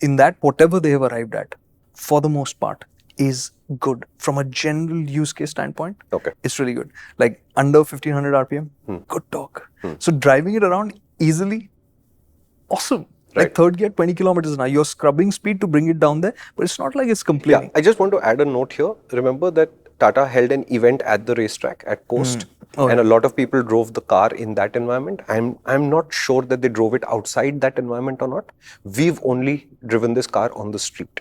in that, whatever they have arrived at, for the most part, is good. From a general use case standpoint, it's really good. Like under 1500 RPM, good torque. So driving it around easily, awesome. Like third gear, 20 kilometers an hour. You're scrubbing speed to bring it down there, but it's not like it's complaining. Yeah, I just want to add a note here. Remember that Tata held an event at the racetrack at Coast, and a lot of people drove the car in that environment. I'm not sure that they drove it outside that environment or not. We've only driven this car on the street.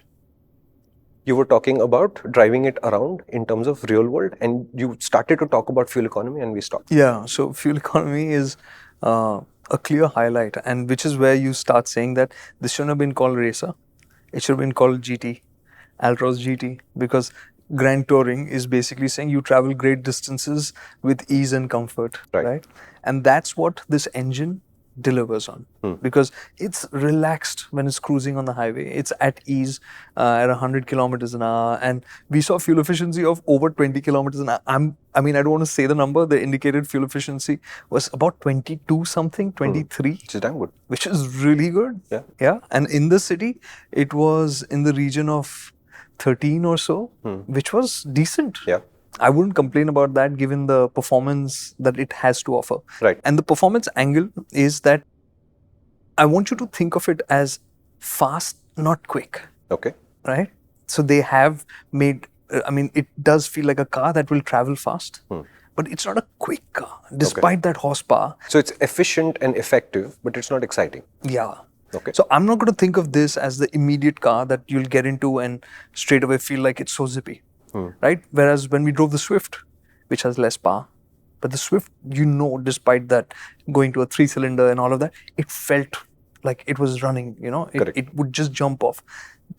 You were talking about driving it around in terms of real world, and you started to talk about fuel economy, and we stopped. Yeah, so fuel economy is a clear highlight, and which is where you start saying that this shouldn't have been called Racer. It should have been called GT, Altroz GT, because Grand Touring is basically saying you travel great distances with ease and comfort, right? And that's what this engine delivers on, because it's relaxed when it's cruising on the highway. It's at ease at 100 kilometers an hour, and we saw fuel efficiency of over 20 kilometers an hour. I mean, I don't want to say the number. The indicated fuel efficiency was about 22 something, 23. Which is damn good. Which is really good. Yeah. And in the city, it was in the region of 13 or so, which was decent. Yeah. I wouldn't complain about that given the performance that it has to offer. Right. And the performance angle is that I want you to think of it as fast, not quick. Okay. Right? So they have made, I mean, it does feel like a car that will travel fast, but it's not a quick car, despite that horsepower. So it's efficient and effective, but it's not exciting. Yeah. Okay. So I'm not going to think of this as the immediate car that you'll get into and straight away feel like it's so zippy. Right? Whereas when we drove the Swift, which has less power, but the Swift, you know, despite that going to a 3-cylinder and all of that, it felt like it was running, you know, it would just jump off.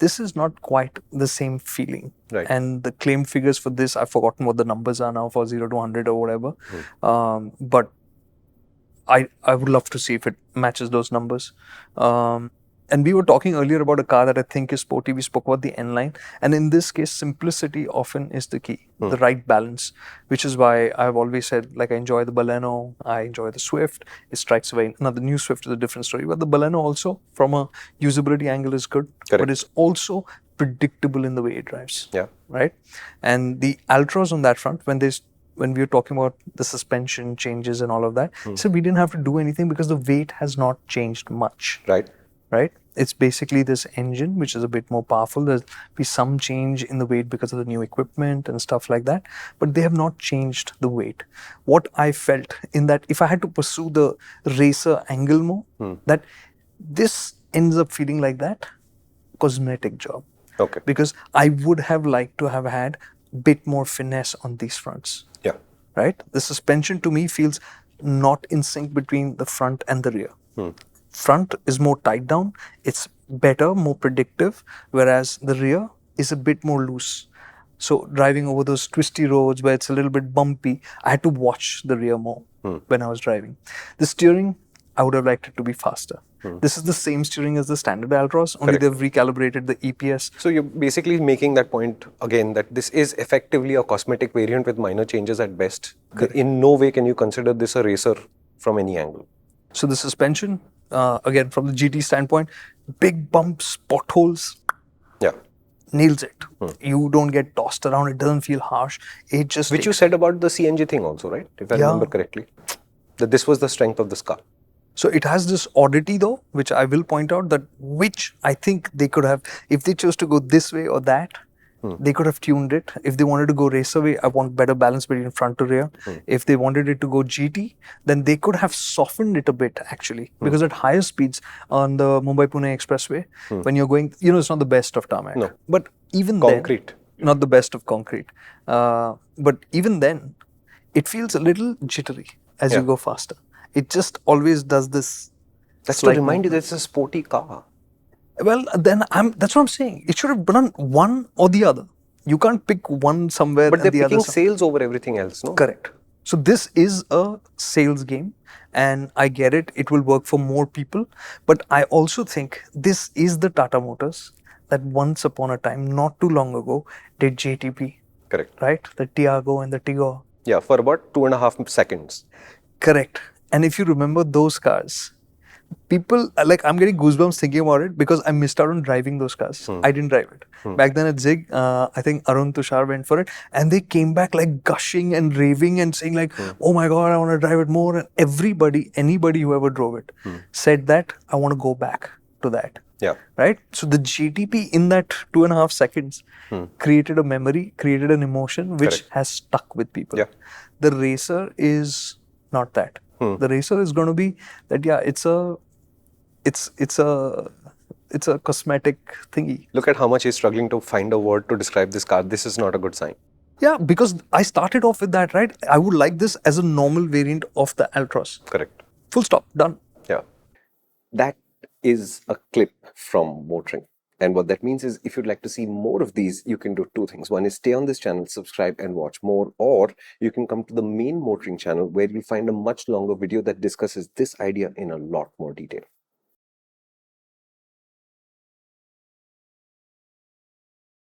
This is not quite the same feeling. Right. And the claim figures for this, I've forgotten what the numbers are now for 0 to 100 or whatever. But I would love to see if it matches those numbers. And we were talking earlier about a car that I think is sporty. We spoke about the N-Line. And in this case, simplicity often is the key, the right balance, which is why I've always said, like, I enjoy the Baleno, I enjoy the Swift. It strikes away. Now, the new Swift is a different story. But the Baleno also, from a usability angle, is good. But it's also predictable in the way it drives. Yeah. Right? And the Altroz on that front, when we were talking about the suspension changes and all of that, so we didn't have to do anything because the weight has not changed much. Right? It's basically this engine, which is a bit more powerful. There'll be some change in the weight because of the new equipment and stuff like that, but they have not changed the weight. What I felt in that, if I had to pursue the racer angle more, that this ends up feeling like that cosmetic job. Okay. Because I would have liked to have had a bit more finesse on these fronts. Yeah. Right? The suspension to me feels not in sync between the front and the rear. Front is more tight down, it's better, more predictive, whereas the rear is a bit more loose. So driving over those twisty roads where it's a little bit bumpy, I had to watch the rear more when I was driving. The steering, I would have liked it to be faster. This is the same steering as the standard Altroz, only they've recalibrated the EPS. So you're basically making that point again, that this is effectively a cosmetic variant with minor changes at best. In no way can you consider this a racer from any angle. So the suspension, again, from the GT standpoint, big bumps, potholes, nails it. You don't get tossed around, it doesn't feel harsh. It just Which you said about the CNG thing also, right? If I remember correctly. That this was the strength of this car. So it has this oddity though, which I will point out, that which I think they could have, if they chose to go this way or that, they could have tuned it. If they wanted to go racer way, I want better balance between front to rear. If they wanted it to go GT, then they could have softened it a bit actually. Because at higher speeds on the Mumbai-Pune Expressway, when you're going, you know, it's not the best of tarmac. No. But even concrete. Then, not the best of concrete. But even then, it feels a little jittery as you go faster. It just always does this. That's to remind you that it's a sporty car. Well, then that's what I'm saying. It should have done one or the other. You can't pick one somewhere. But they're picking sales over everything else, no? Correct. So this is a sales game, and I get it. It will work for more people. But I also think this is the Tata Motors that once upon a time, not too long ago, did JTP. Correct. Right? The Tiago and the Tigor. Yeah, for about 2.5 seconds. Correct. And if you remember those cars, people like, I'm getting goosebumps thinking about it because I missed out on driving those cars. I didn't drive it back then at Zig. I think Arun Tushar went for it, and they came back like gushing and raving and saying like, "Oh my god, I want to drive it more." And anybody who ever drove it, said that I want to go back to that. Yeah. Right. So the GTP in that 2.5 seconds created a memory, created an emotion which Correct. has stuck with people. Yeah. The Racer is not that. The Racer is going to be that. Yeah, it's a cosmetic thingy. Look at how much he's struggling to find a word to describe this car. This is not a good sign. Yeah, because I started off with that, right? I would like this as a normal variant of the Altroz. Correct. Full stop. Done. Yeah. That is a clip from MotorInc. And what that means is, if you'd like to see more of these, you can do two things. One is stay on this channel, subscribe and watch more, or you can come to the main MotorInc channel where you'll find a much longer video that discusses this idea in a lot more detail.